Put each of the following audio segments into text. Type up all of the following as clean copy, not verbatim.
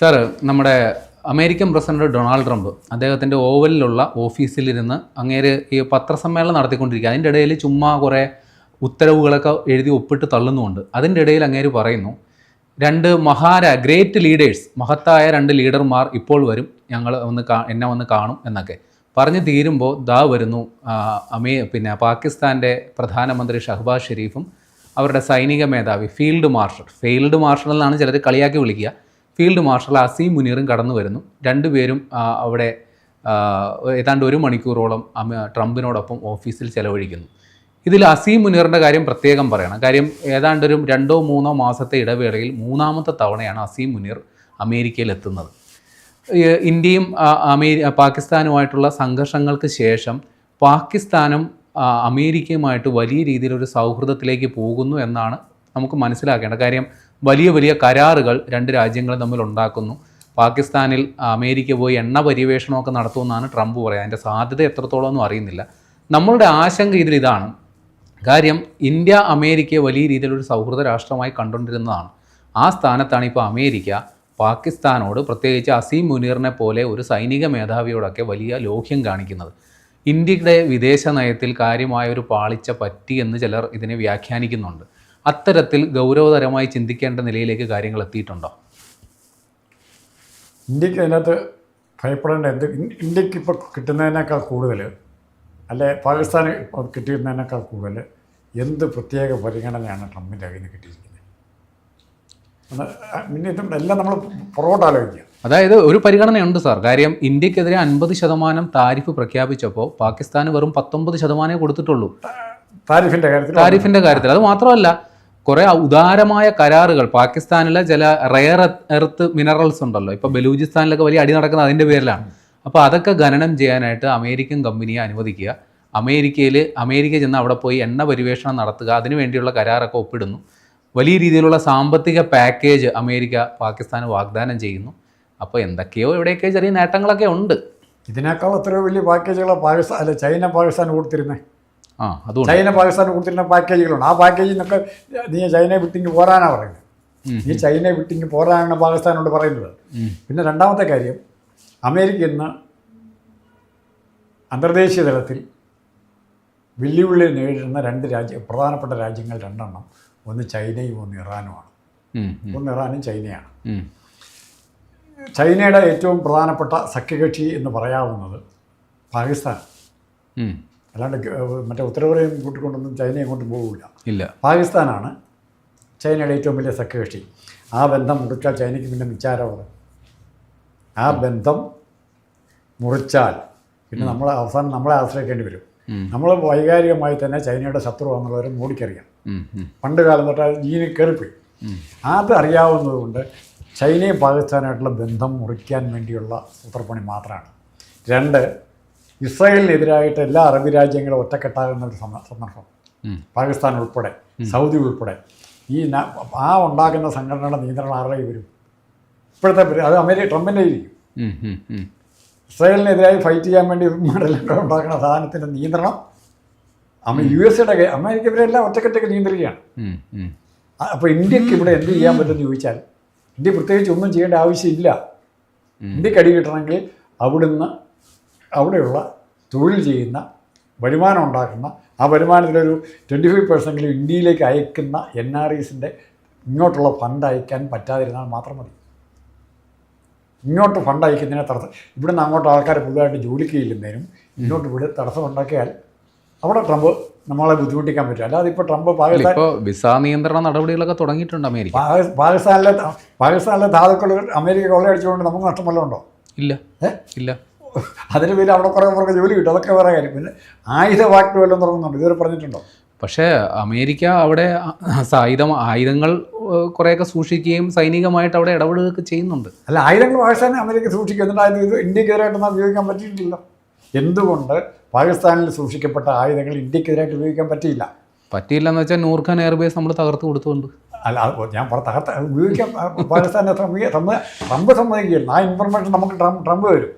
Sir, നമ്മുടെ American president Donald Trump അദ്ദേഹത്തിൻ്റെ ഓവലിലുള്ള ഓഫീസിലിരുന്ന് അങ്ങേര് ഈ പത്രസമ്മേളനം നടത്തിക്കൊണ്ടിരിക്കുക. അതിൻ്റെ ഇടയിൽ ചുമ്മാ കുറേ ഉത്തരവുകളൊക്കെ എഴുതി ഒപ്പിട്ട് തള്ളുന്നുമുണ്ട്. അതിൻ്റെ ഇടയിൽ അങ്ങേര് പറയുന്നു, രണ്ട് ഗ്രേറ്റ് ലീഡേഴ്സ്, മഹത്തായ രണ്ട് ലീഡർമാർ ഇപ്പോൾ വരും, ഞങ്ങൾ എന്നെ വന്ന് കാണും എന്നൊക്കെ പറഞ്ഞ് തീരുമ്പോൾ വരുന്നു പാകിസ്ഥാൻ്റെ പ്രധാനമന്ത്രി ഷഹബാസ് ഷെരീഫും അവരുടെ സൈനിക മേധാവി ഫീൽഡ് മാർഷൽ എന്നാണ് ചിലർ കളിയാക്കി വിളിക്കുക, ഫീൽഡ് മാർഷൽ അസീം മുനീറും കടന്നു വരുന്നു. രണ്ടുപേരും അവിടെ ഏതാണ്ട് 1 മണിക്കൂറോളം ട്രംപിനോടൊപ്പം ഓഫീസിൽ ചെലവഴിക്കുന്നു. ഇതിൽ അസീം മുനീറിൻ്റെ കാര്യം പ്രത്യേകം പറയണം. കാര്യം ഏതാണ്ട് 2-3 മാസത്തെ ഇടവേളയിൽ 3ാമത്തെ തവണയാണ് അസീം മുനീർ അമേരിക്കയിൽ എത്തുന്നത്. ഇന്ത്യയും പാകിസ്ഥാനുമായിട്ടുള്ള സംഘർഷങ്ങൾക്ക് ശേഷം പാകിസ്ഥാനും അമേരിക്കയുമായിട്ട് വലിയ രീതിയിലൊരു സൗഹൃദത്തിലേക്ക് പോകുന്നു എന്നാണ് നമുക്ക് മനസ്സിലാക്കേണ്ട കാര്യം. വലിയ വലിയ കരാറുകൾ രണ്ട് രാജ്യങ്ങളും തമ്മിൽ ഉണ്ടാക്കുന്നു. പാകിസ്ഥാനിൽ അമേരിക്ക പോയി എണ്ണ പര്യവേഷണമൊക്കെ നടത്തുമെന്നാണ് ട്രംപ് പറയുക. അതിൻ്റെ സാധ്യത എത്രത്തോളം ഒന്നും അറിയുന്നില്ല. നമ്മളുടെ ആശങ്ക ഇതാണ്. കാര്യം ഇന്ത്യ അമേരിക്കയെ വലിയ രീതിയിലൊരു സൗഹൃദ രാഷ്ട്രമായി കണ്ടുകൊണ്ടിരുന്നതാണ്. ആ സ്ഥാനത്താണ് ഇപ്പോൾ അമേരിക്ക പാകിസ്ഥാനോട്, പ്രത്യേകിച്ച് അസീം മുനീറിനെ പോലെ ഒരു സൈനിക മേധാവിയോടൊക്കെ വലിയ ലോഹ്യം കാണിക്കുന്നത്. ഇന്ത്യയുടെ വിദേശ നയത്തിൽ കാര്യമായൊരു പാളിച്ച പറ്റി എന്ന് ചിലർ ഇതിനെ വ്യാഖ്യാനിക്കുന്നുണ്ട്. അത്തരത്തിൽ ഗൗരവതരമായി ചിന്തിക്കേണ്ട നിലയിലേക്ക് കാര്യങ്ങൾ എത്തിയിട്ടുണ്ടോ? ഇന്ത്യക്ക് അതിനകത്ത് ഭയപ്പെടേണ്ട ഇന്ത്യക്ക് ഇപ്പോൾ കിട്ടുന്നതിനേക്കാൾ കൂടുതൽ, അല്ലെ പാകിസ്ഥാന് കിട്ടിയിരുന്നതിനേക്കാൾ കൂടുതൽ എന്ത് പ്രത്യേക പരിഗണനയാണ് ട്രംപിൻ്റെ കയ്യിൽ നിന്ന് കിട്ടിയിരിക്കുന്നത്? പിന്നെ ഇതെല്ലാം നമ്മൾ പുറകോട്ട് ആലോചിക്കുക. അതായത് ഒരു പരിഗണനയുണ്ട് സാർ. കാര്യം ഇന്ത്യക്കെതിരെ 50% താരിഫ് പ്രഖ്യാപിച്ചപ്പോൾ പാകിസ്ഥാന് വെറും 19% കൊടുത്തിട്ടുള്ളൂ താരിഫിൻ്റെ കാര്യത്തിൽ. അത് മാത്രമല്ല, കുറേ ഉദാരമായ കരാറുകൾ പാകിസ്ഥാനിലെ ചില റെയർ എർത്ത് മിനറൽസ് ഉണ്ടല്ലോ, ഇപ്പോൾ ബലൂചിസ്ഥാനിലൊക്കെ വലിയ അടി നടക്കുന്നത് അതിൻ്റെ പേരിലാണ്. അപ്പോൾ അതൊക്കെ ഖനനം ചെയ്യാനായിട്ട് അമേരിക്കൻ കമ്പനിയെ അനുവദിക്കുക. അമേരിക്ക ചെന്ന് അവിടെ പോയി എണ്ണ പരിവേഷണം നടത്തുക, അതിനു വേണ്ടിയുള്ള കരാറൊക്കെ ഒപ്പിടുന്നു. വലിയ രീതിയിലുള്ള സാമ്പത്തിക പാക്കേജ് അമേരിക്ക പാകിസ്ഥാന് വാഗ്ദാനം ചെയ്യുന്നു. അപ്പോൾ എന്തൊക്കെയോ ഇവിടെയൊക്കെ ചെറിയ നേട്ടങ്ങളൊക്കെ ഉണ്ട്. ഇതിനേക്കാൾ എത്രയോ വലിയ പാക്കേജുകളാണ് ചൈന പാകിസ്ഥാന് കൊടുത്തിരുന്നത്. അതുകൊണ്ട് ചൈന പാകിസ്ഥാന് കൊടുത്തിരുന്ന പാക്കേജുകളുണ്ട്. ആ പാക്കേജിൽ നിന്നൊക്കെ നീ ചൈനയെ വിട്ടിങ്ങ് പോരാനാണ് പറയുന്നത്. നീ ചൈനയെ വിട്ടിങ്ങ് പോരാനാണ് പാകിസ്ഥാനോട് പറയുന്നത്. പിന്നെ രണ്ടാമത്തെ കാര്യം, അമേരിക്ക ഇന്ന് അന്തർദേശീയ തലത്തിൽ വെല്ലുവിളി നേരിടുന്ന പ്രധാനപ്പെട്ട രാജ്യങ്ങൾ 2 ഒന്ന് ചൈനയും ഒന്ന് ഇറാനുമാണ്. ഒന്ന് ഇറാനും ചൈനയാണ്. ചൈനയുടെ ഏറ്റവും പ്രധാനപ്പെട്ട സഖ്യകക്ഷി എന്ന് പറയാവുന്നത് പാകിസ്ഥാൻ. അല്ലാണ്ട് മറ്റേ ഉത്തരകൊറിയയും കൂട്ടിക്കൊണ്ടൊന്നും ചൈനയെ കൊണ്ട് പോകില്ല. പാകിസ്ഥാനാണ് ചൈനയുടെ ഏറ്റവും വലിയ സഖ്യകക്ഷി. ആ ബന്ധം മുറിച്ചാൽ ചൈനയ്ക്ക് പിന്നെ മിച്ചാരമാണ്. ആ ബന്ധം മുറിച്ചാൽ പിന്നെ നമ്മളെ ആശ്രയിക്കേണ്ടി വരും. നമ്മൾ വൈകാരികമായി തന്നെ ചൈനയുടെ ശത്രുവാണെന്നുള്ളവരെ മോഡിക്കറിയാം. പണ്ട് കാലം തൊട്ട് ജീനിൽ കയറിപ്പോയി. അത് അറിയാവുന്നതുകൊണ്ട് ചൈനയും പാകിസ്ഥാനായിട്ടുള്ള ബന്ധം മുറിക്കാൻ വേണ്ടിയുള്ള സൂത്രപ്പണി മാത്രമാണ്. 2, ഇസ്രായേലിനെതിരായിട്ട് എല്ലാ അറബ് രാജ്യങ്ങളും ഒറ്റക്കെട്ടാകുന്ന ഒരു സന്ദർഭം, പാകിസ്ഥാൻ ഉൾപ്പെടെ സൗദി ഉൾപ്പെടെ ആ ഉണ്ടാക്കുന്ന സംഘടനയുടെ നിയന്ത്രണം ആരുടെ വരും? ഇപ്പോഴത്തെ അത് ട്രംപിൻ്റെ ഇരിക്കും. ഇസ്രായേലിനെതിരായി ഫൈറ്റ് ചെയ്യാൻ വേണ്ടി ഉണ്ടാക്കുന്ന സാധനത്തിൻ്റെ നിയന്ത്രണം USA അമേരിക്കവരെല്ലാം ഒറ്റക്കെട്ടൊക്കെ നിയന്ത്രിക്കുകയാണ്. അപ്പോൾ ഇന്ത്യക്ക് ഇവിടെ എന്ത് ചെയ്യാൻ പറ്റുമെന്ന് ചോദിച്ചാൽ, ഇന്ത്യ പ്രത്യേകിച്ച് ഒന്നും ചെയ്യേണ്ട ആവശ്യമില്ല. ഇന്ത്യക്ക് അടി കിട്ടണമെങ്കിൽ അവിടെയുള്ള തൊഴിൽ ചെയ്യുന്ന, വരുമാനം ഉണ്ടാക്കുന്ന, ആ വരുമാനത്തിലൊരു 25% ഇന്ത്യയിലേക്ക് അയക്കുന്ന NREസിൻ്റെ ഇങ്ങോട്ടുള്ള ഫണ്ട് അയക്കാൻ പറ്റാതിരുന്നാൽ മാത്രം മതി. ഇങ്ങോട്ട് ഫണ്ട് അയക്കുന്നതിനെ ഇവിടുന്ന് അങ്ങോട്ട് ആൾക്കാർ പുതുതായിട്ട് ജോലിക്ക് ചെല്ലുന്നതിനും ഇങ്ങോട്ട് ഇവിടെ തടസ്സമുണ്ടാക്കിയാൽ അവിടെ ട്രംപ് നമ്മളെ ബുദ്ധിമുട്ടിക്കാൻ പറ്റും. അല്ലാതെ ഇപ്പോൾ ട്രംപ് വിസ നിയന്ത്രണ നടപടികളൊക്കെ തുടങ്ങിയിട്ടുണ്ട് അമേരിക്ക. പാകിസ്ഥാനിലെ ധാതുക്കൾ അമേരിക്ക കൊള്ളയടിച്ചുകൊണ്ട് നമുക്ക് നഷ്ടം വല്ലതും ഉണ്ടോ? ഇല്ല. അതിന് പേര് അവിടെ കുറേ ജോലി കിട്ടും. അതൊക്കെ വേറെ കാര്യം. പിന്നെ ആയുധ ഫാക്ടറി വല്ലതും തുടങ്ങുന്നുണ്ട്, ഇതുവരെ പറഞ്ഞിട്ടുണ്ടോ? പക്ഷേ അമേരിക്ക അവിടെ ആയുധങ്ങൾ കുറേയൊക്കെ സൂക്ഷിക്കുകയും സൈനികമായിട്ട് അവിടെ ഇടപെടുകയൊക്കെ ചെയ്യുന്നുണ്ട്. അല്ല, ആയുധങ്ങൾ പാകിസ്ഥാനെ അമേരിക്ക സൂക്ഷിക്കുന്നുണ്ട്. ഇത് ഇന്ത്യക്കെതിരായിട്ടൊന്നും ഉപയോഗിക്കാൻ പറ്റിയിട്ടില്ല. എന്തുകൊണ്ട് പാകിസ്ഥാനിൽ സൂക്ഷിക്കപ്പെട്ട ആയുധങ്ങൾ ഇന്ത്യക്കെതിരായിട്ട് ഉപയോഗിക്കാൻ പറ്റിയില്ലെന്ന് വെച്ചാൽ നൂർഖാൻ എയർബേസ് നമ്മൾ തകർത്ത് കൊടുത്തുകൊണ്ട്. അല്ല, ഞാൻ ഉപയോഗിക്കാൻ പാകിസ്ഥാനെ ട്രംപ് സമ്മതിക്കില്ല. ആ ഇൻഫർമേഷൻ നമുക്ക് ട്രംപ് തരും.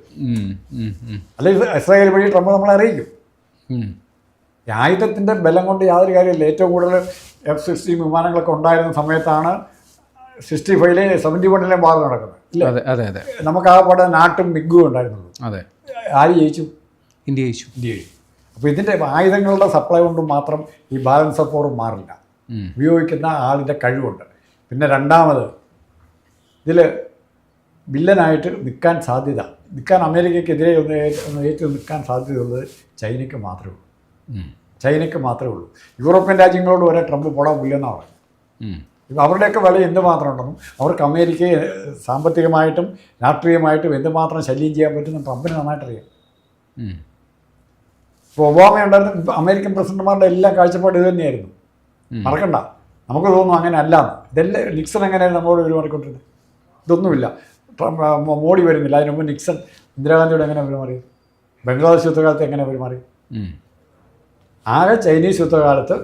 അല്ലെങ്കിൽ ഇസ്രായേൽ വഴി ട്രംപ് നമ്മളെ അറിയിക്കും. ആയുധത്തിൻ്റെ ബലം കൊണ്ട് യാതൊരു കാര്യമില്ല. ഏറ്റവും കൂടുതൽ F-16 വിമാനങ്ങളൊക്കെ ഉണ്ടായിരുന്ന സമയത്താണ് 65-ലെ 71-ലെ വാർ നടക്കുന്നത് ഇല്ലേ? അതെ അതെ അതെ. നമുക്ക് ആ പാടെ നാട്ടും ബിഗും ഉണ്ടായിരുന്നുള്ളൂ. അതെ. ആര് ജയിച്ചു? ഇന്ത്യ ജയിച്ചു. ഇന്ത്യ ജയിച്ചു. അപ്പോൾ ഇതിൻ്റെ ആയുധങ്ങളുടെ സപ്ലൈ കൊണ്ട് മാത്രം ഈ ബാലൻസ് ഓഫ് പവർ മാറില്ല. ഉപയോഗിക്കുന്ന ആളിൻ്റെ കഴിവുണ്ട്. പിന്നെ രണ്ടാമത് ഇതിൽ വില്ലനായിട്ട് നിൽക്കാൻ അമേരിക്കയ്ക്കെതിരെ ഒന്ന് ഏറ്റു നിൽക്കാൻ സാധ്യതയുള്ളത് ചൈനയ്ക്ക് മാത്രമേ ഉള്ളൂ. യൂറോപ്യൻ രാജ്യങ്ങളോട് വരെ ട്രംപ് പോടാൻ വില്ലെന്നാണ് പറയുന്നത്. ഇപ്പം അവരുടെയൊക്കെ വില എന്തുമാത്രം ഉണ്ടെന്നും അവർക്ക് അമേരിക്കയെ സാമ്പത്തികമായിട്ടും രാഷ്ട്രീയമായിട്ടും എന്തുമാത്രം ശല്യം ചെയ്യാൻ പറ്റുന്ന ട്രംപിന് നന്നായിട്ടറിയാം. ഇപ്പോൾ ഒബാമ ഉണ്ടായിരുന്ന അമേരിക്കൻ പ്രസിഡന്റുമാരുടെ എല്ലാ കാഴ്ചപ്പാട് ഇത് തന്നെയായിരുന്നു. മറക്കണ്ട, നമുക്ക് തോന്നുന്നു അങ്ങനെ അല്ലാന്ന്. ഇതെല്ലാം നിക്സൺ എങ്ങനെയായിരുന്നു നമ്മളോട് പെരുമാറിക്കൊണ്ടിരുന്നത്? ഇതൊന്നുമില്ല. മോഡി വരുന്നില്ല. അതിന് മുമ്പ് നിക്സൺ ഇന്ദിരാഗാന്ധിയോട് എങ്ങനെ പെരുമാറി? ബംഗ്ലാദേശ് യുദ്ധകാലത്ത് എങ്ങനെ പെരുമാറി? ആകെ ചൈനീസ് യുദ്ധകാലത്ത്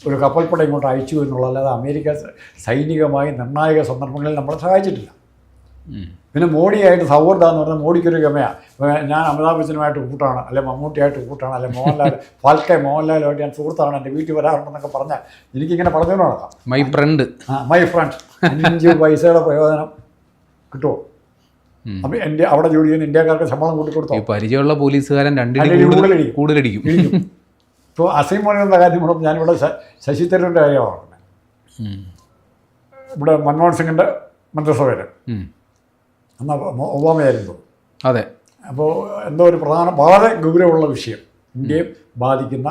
ഒരു കപ്പൽപ്പട ഇങ്ങോട്ട് അയച്ചു എന്നുള്ളതല്ലാതെ അമേരിക്ക സൈനികമായി നിർണായക സന്ദർഭങ്ങളിൽ നമ്മളെ സഹായിച്ചിട്ടില്ല. പിന്നെ മോഡിയായിട്ട് സൗഹൃദം എന്ന് പറഞ്ഞാൽ മോഡിക്കൊരു ഗമയാണ്. ഞാൻ അമിതാഭ് ബച്ചനുമായിട്ട് കൂട്ടാണ്, അല്ലെ മമ്മൂട്ടിയായിട്ട് കൂട്ടാണ്, അല്ലെ മോഹൻലാലുമായിട്ട് ഞാൻ സുഹൃത്താണ്, എൻ്റെ വീട്ടിൽ വരാറുണ്ടെന്നൊക്കെ പറഞ്ഞാൽ എനിക്കിങ്ങനെ പറഞ്ഞുകൊണ്ട് നടക്കാം. മൈ ഫ്രണ്ട് 5 പൈസയുടെ പ്രയോജനം കിട്ടുമോ? അപ്പം അവിടെ ജോലി ചെയ്യുന്ന ഇന്ത്യക്കാർക്ക് ശമ്പളം കൂട്ടിക്കൊടുത്തോ? പരിചയമുള്ള പോലീസുകാരൻ കൂടുതലടിക്കും. ഇപ്പോൾ അസീം മോനിയുടെ കാര്യം പറഞ്ഞപ്പോൾ ഞാനിവിടെ ശശി തരൂരിൻ്റെ കാര്യമാണ് പറഞ്ഞത്. ഇവിടെ മൻമോഹൻ സിംഗിൻ്റെ മന്ത്രിസഭയിൽ എന്നാൽ ഒബാമയായിരുന്നു. അതെ. അപ്പോൾ എന്തോ ഒരു വളരെ ഗൗരവമുള്ള വിഷയം, ഇന്ത്യയും ബാധിക്കുന്ന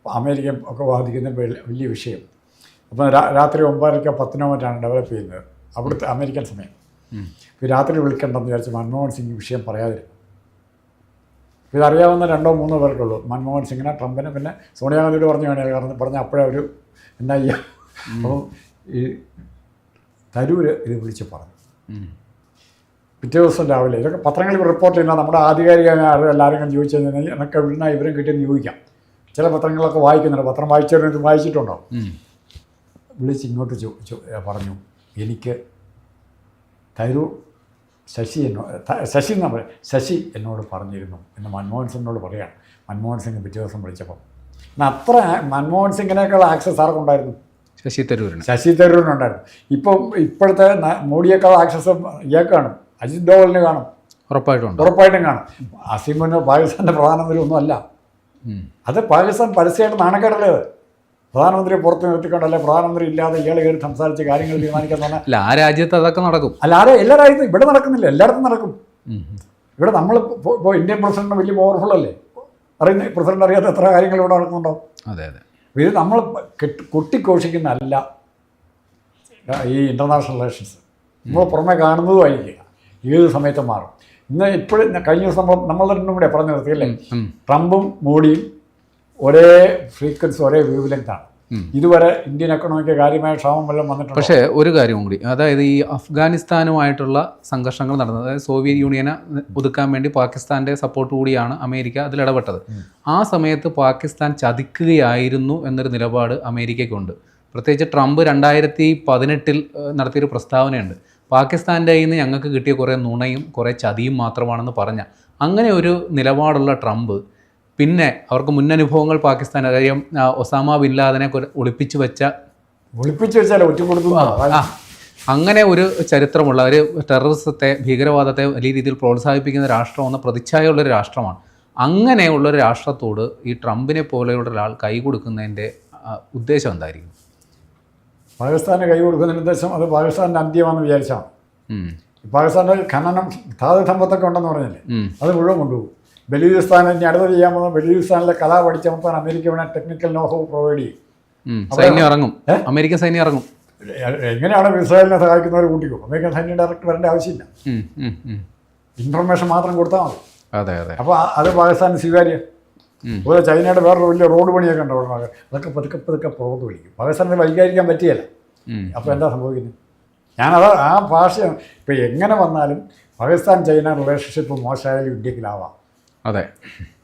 അമേരിക്കയും ഒക്കെ ബാധിക്കുന്ന വലിയ വിഷയം. അപ്പോൾ രാത്രി 9:30 10 മറ്റാണ് ഡെവലപ്പ് ചെയ്യുന്നത് അവിടുത്തെ അമേരിക്കൻ സമയം. രാത്രി വിളിക്കണ്ടെന്ന് വിചാരിച്ച് മൻമോഹൻ സിംഗ് വിഷയം പറയാതിരുന്നു. ഇതറിയാവുന്ന 2-3 പേർക്കുള്ളൂ, മൻമോഹൻ സിംഗിനെ, ട്രംപിനെ, പിന്നെ സോണിയാഗാന്ധിയോട് പറഞ്ഞു വേണേ പറഞ്ഞ അപ്പോഴേ അവർ എന്നാ ചെയ്യുക. അപ്പോൾ ഈ തരൂര് ഇത് വിളിച്ച് പറഞ്ഞു. പിറ്റേ ദിവസം രാവിലെ ഇതൊക്കെ പത്രങ്ങളിൽ റിപ്പോർട്ട് ചെയ്യുന്ന നമ്മുടെ ആധികാരികമായ അറിവ് എല്ലാവരും ചോദിച്ചു കഴിഞ്ഞാൽ എന്നൊക്കെ ഇവിടുന്ന് ഇവരും കിട്ടിയെന്ന് ചോദിക്കാം. ചില പത്രങ്ങളൊക്കെ വായിക്കുന്നുണ്ട്, പത്രം വായിച്ചവരും വായിച്ചിട്ടുണ്ടോ? വിളിച്ച് ഇങ്ങോട്ട് പറഞ്ഞു, എനിക്ക് തരൂർ ശശി എന്നോട് പറഞ്ഞിരുന്നു എന്ന് മൻമോഹൻ സിംഗിനോട് പറയുകയാണ്. മൻമോഹൻ സിംഗ് പിറ്റേ ദിവസം വിളിച്ചപ്പോൾ അത്ര മൻമോഹൻ സിംഗിനേക്കാൾ ആക്സസ് ആർക്കുണ്ടായിരുന്നു? ശശി തരൂരിനുണ്ടായിരുന്നു. ഇപ്പോഴത്തെ മോഡിയേക്കാൾ ആക്സസ് ഇയാൾക്ക് കാണും, അജിത് ഡോവലിന് കാണും, ഉറപ്പായിട്ടും കാണും. അസീമിന് പാകിസ്ഥാൻ്റെ പ്രധാനമന്ത്രി ഒന്നും അല്ല. അത് പാകിസ്ഥാൻ പരസ്യമായിട്ട് നാണക്കേടല്ലേ? അത് പ്രധാനമന്ത്രിയെ പുറത്ത് നിർത്തിക്കൊണ്ടല്ലേ പ്രധാനമന്ത്രി ഇല്ലാതെ ഇയാൾ കയറി സംസാരിച്ച് കാര്യങ്ങൾ തീരുമാനിക്കാൻ പറഞ്ഞാൽ ആ രാജ്യത്ത് അതൊക്കെ നടക്കും. എല്ലാ രാജ്യത്തും ഇവിടെ നടക്കുന്നില്ല, എല്ലായിടത്തും നടക്കും. ഇവിടെ നമ്മൾ ഇപ്പോൾ ഇന്ത്യൻ പ്രസിഡന്റ് വലിയ പവർഫുൾ അല്ലേ? പ്രസിഡന്റ് അറിയാത്ത എത്ര കാര്യങ്ങൾ ഇവിടെ നടക്കുന്നുണ്ടോ? അതെ അതെ. ഇത് നമ്മൾ കൊട്ടിഘോഷിക്കുന്നതല്ല ഈ ഇൻ്റർനാഷണൽ റിലേഷൻസ്. നമ്മൾ പുറമെ കാണുന്നതുമായിരിക്കുക, ഏത് സമയത്തും മാറും. ഇപ്പോഴും കഴിഞ്ഞ ദിവസം നമ്മൾ രണ്ടും കൂടെ പറഞ്ഞു നിർത്തിയല്ലേ, ട്രംപും മോഡിയും ഒരേ ഫ്രീക്വൻസി, ഒരേ വേവ് ലെങ്താണ്. ഇതുവരെ ഇന്ത്യൻ എക്കണോമിക്ക് കാര്യമായ ക്ഷാമം വല്ലതും വന്നിട്ടുണ്ട്. പക്ഷേ ഒരു കാര്യം കൂടി, അതായത് ഈ അഫ്ഗാനിസ്ഥാനുമായിട്ടുള്ള സംഘർഷങ്ങൾ നടന്നത്, അതായത് സോവിയറ്റ് യൂണിയനെ ഒതുക്കാൻ വേണ്ടി പാകിസ്ഥാൻ്റെ സപ്പോർട്ട് കൂടിയാണ് അമേരിക്ക അതിലിടപെട്ടത്. ആ സമയത്ത് പാകിസ്ഥാൻ ചതിക്കുകയായിരുന്നു എന്നൊരു നിലപാട് അമേരിക്കയ്ക്കുണ്ട്. പ്രത്യേകിച്ച് ട്രംപ് 2018 നടത്തിയൊരു പ്രസ്താവനയുണ്ട്, പാകിസ്ഥാൻ്റെ കയ്യിൽ നിന്ന് ഞങ്ങൾക്ക് കിട്ടിയ കുറേ നുണയും കുറേ ചതിയും മാത്രമാണെന്ന് പറഞ്ഞ അങ്ങനെ ഒരു നിലപാടുള്ള ട്രംപ് പിന്നെ അവർക്ക് മുന്നനുഭവങ്ങൾ പാകിസ്ഥാൻ, കാര്യം ഒസാമ ബിൻ ലാദനെ ഒളിപ്പിച്ചു വെച്ചാൽ അങ്ങനെ ഒരു ചരിത്രമുള്ള ഒരു ടെററിസത്തെ, ഭീകരവാദത്തെ വലിയ രീതിയിൽ പ്രോത്സാഹിപ്പിക്കുന്ന രാഷ്ട്രമെന്ന പ്രതിച്ഛായയുള്ളൊരു രാഷ്ട്രമാണ്. അങ്ങനെയുള്ളൊരു രാഷ്ട്രത്തോട് ഈ ട്രംപിനെ പോലെയുള്ള ഒരാൾ കൈ കൊടുക്കുന്നതിൻ്റെ ഉദ്ദേശം എന്തായിരിക്കും? പാകിസ്ഥാന് കൈ കൊടുക്കുന്നതിൻ്റെ ഉദ്ദേശം അത് പാകിസ്ഥാൻ്റെ അന്ത്യമാണെന്ന് വിചാരിച്ചാണ്. പാകിസ്ഥാൻ്റെ ഖനനം, ധാതു സമ്പത്തൊക്കെ ഉണ്ടെന്ന് പറഞ്ഞില്ലേ, അത് മുഴുവൻ കൊണ്ടുപോകും. ബലൂചിസ്ഥാൻ ഇനി അടുത്ത് ചെയ്യാൻ പോകുന്ന ബലൂചിസ്ഥാനിലെ കല പഠിച്ചമർത്താൻ അമേരിക്ക വേണേൽ ടെക്നിക്കൽ നോഹോ പ്രൊവൈഡ് ചെയ്യും. അമേരിക്കൻ സൈന്യം ഇറങ്ങും. എങ്ങനെയാണ് ഇസ്രായേലിനെ സഹായിക്കുന്നവർ കൂട്ടിക്കും? അമേരിക്കൻ സൈന്യം ഡയറക്റ്റ് വരേണ്ട ആവശ്യമില്ല, ഇൻഫർമേഷൻ മാത്രം കൊടുത്താൽ മതി. അപ്പോൾ അത് പാകിസ്ഥാന് സ്വീകാര്യം. അതുപോലെ ചൈനയുടെ വേറൊരു വലിയ റോഡ് പണിയൊക്കെ ഉണ്ടാവും, അതൊക്കെ പതുക്കെ പുറത്ത് വിളിക്കും. പാകിസ്ഥാനിൽ വൈകാരിക്കാൻ പറ്റിയല്ല. അപ്പോൾ എന്താ സംഭവിക്കുന്നത്? ഞാനത് ആ ഭാഷ ഇപ്പോൾ എങ്ങനെ വന്നാലും പാകിസ്ഥാൻ ചൈന റിലേഷൻഷിപ്പ് മോശമായാലും ഇന്ത്യക്ക് ലാവാം. അതെ,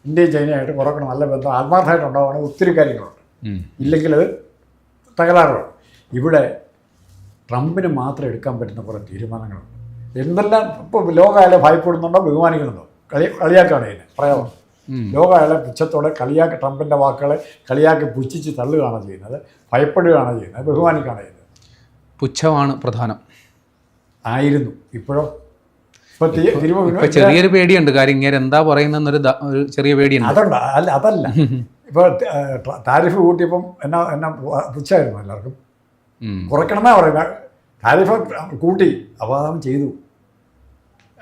ഇന്ത്യയും ചൈനയായിട്ട് കുറേ നല്ല ബന്ധം ആത്മാർത്ഥമായിട്ട് ഉണ്ടാവുകയാണെങ്കിൽ ഒത്തിരി കാര്യങ്ങളുണ്ട്. ഇല്ലെങ്കിൽ അത് തകരാറുണ്ട്. ഇവിടെ ട്രംപിന് മാത്രം എടുക്കാൻ പറ്റുന്ന കുറേ തീരുമാനങ്ങളുണ്ട്. എന്തെല്ലാം ഇപ്പോൾ ലോകം അയാളെ ഭയപ്പെടുന്നുണ്ടോ, ബഹുമാനിക്കുന്നുണ്ടോ? കളിയാക്കാണ് ഇതിനെ പറയാമോ? ലോകം അയാളെ പുച്ഛത്തോടെ കളിയാക്കി, ട്രംപിൻ്റെ വാക്കുകളെ കളിയാക്കി പുച്ഛിച്ച് തള്ളുകയാണ് ചെയ്യുന്നത്, ഭയപ്പെടുകയാണ് ചെയ്യുന്നത്, ബഹുമാനിക്കുകയാണ് ചെയ്യുന്നത്. പുച്ഛമാണ് പ്രധാനം. ആയിരുന്നു. ഇപ്പോഴോ ഇപ്പോൾ ഇപ്പൊ ചെറിയൊരു പേടിയുണ്ട്. കാര്യം ഇങ്ങനെ എന്താ പറയുന്നൊരു ഒരു ചെറിയ പേടിയുണ്ട്. അതുണ്ട്. അതല്ല ഇപ്പോൾ താരിഫ് കൂട്ടിയപ്പം എന്നാ പുച്ഛമായിരുന്നു എല്ലാവർക്കും. കുറയ്ക്കണമെന്നാ പറയുന്നത്. താരിഫ് കൂട്ടി, അപ്പോൾ അവൻ ചെയ്തു.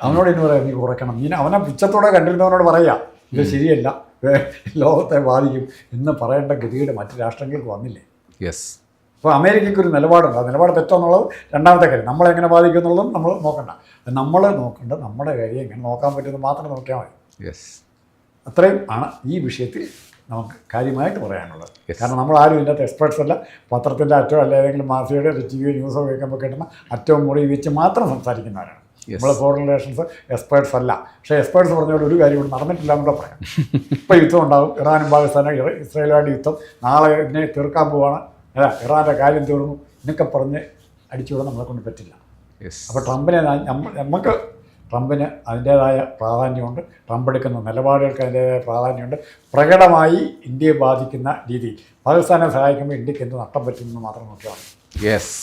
അവനോട് ഇനി പറയാം നീ കുറയ്ക്കണം. നീ അവനെ പുച്ഛത്തോടെ കണ്ടിരുന്നവനോട് പറയുക ഇത് ശരിയല്ല, ലോകത്തെ ബാധിക്കും എന്ന് പറയേണ്ട ഗതിയുടെ മറ്റ് രാഷ്ട്രങ്ങൾക്ക് വന്നില്ലേ? യെസ്. അപ്പോൾ അമേരിക്കയ്ക്ക് ഒരു നിലപാടുണ്ട്. ആ നിലപാട് തെറ്റെന്നുള്ളത് രണ്ടാമത്തെ കാര്യം. നമ്മളെങ്ങനെ ബാധിക്കും എന്നുള്ളതും നമ്മൾ നോക്കണ്ട. നമ്മൾ നോക്കേണ്ട നമ്മുടെ കാര്യം എങ്ങനെ നോക്കാൻ പറ്റുമെന്ന് മാത്രം നോക്കിയാൽ മതി. യെസ്. അത്രയും ആണ് ഈ വിഷയത്തിൽ നമുക്ക് കാര്യമായിട്ട് പറയാനുള്ളത്. കാരണം നമ്മളാരും ഇതിൻ്റെ എക്സ്പേർട്സ് അല്ല. പത്രത്തിൻ്റെ അറ്റോ അല്ല ഏതെങ്കിലും മാസികയുടെ ടി വി ന്യൂസോ കേൾക്കുമ്പോൾ കിട്ടുന്ന അറ്റവും മുറി വെച്ച് മാത്രം സംസാരിക്കുന്നവരാണ്. നമ്മൾ ഫോറിൻ റിലേഷൻസ് എക്സ്പേർട്സ് അല്ല. പക്ഷേ എക്സ്പേർട്സ് പറഞ്ഞുകൊണ്ട് ഒരു കാര്യം ഇവിടെ നടന്നിട്ടില്ല എന്നൂടെ പറയാം. ഇപ്പോൾ യുദ്ധം ഉണ്ടാകും, ഇറാനും പാകിസ്ഥാനും ഇസ്രായേലുമായിട്ട് യുദ്ധം, നാളെ ഇതിനെ തീർക്കാൻ പോവാണ്, അല്ല ഇറാൻ്റെ കാര്യം തീർന്നു എന്നൊക്കെ പറഞ്ഞ് അടിച്ചുവിടാൻ നമ്മളെ കൊണ്ട് പറ്റില്ല. അപ്പോൾ നമുക്ക് ട്രംപിന് അതിൻ്റേതായ പ്രാധാന്യമുണ്ട്. ട്രംപ് എടുക്കുന്ന നിലപാടുകൾക്ക് അതിൻ്റേതായ പ്രാധാന്യമുണ്ട്. പ്രകടമായി ഇന്ത്യയെ ബാധിക്കുന്ന രീതിയിൽ പാകിസ്ഥാനെ സഹായിക്കുമ്പോൾ ഇന്ത്യക്ക് എന്ത് നഷ്ടം പറ്റുമെന്ന് മാത്രം നോക്കിയാൽ മതി. യെസ്.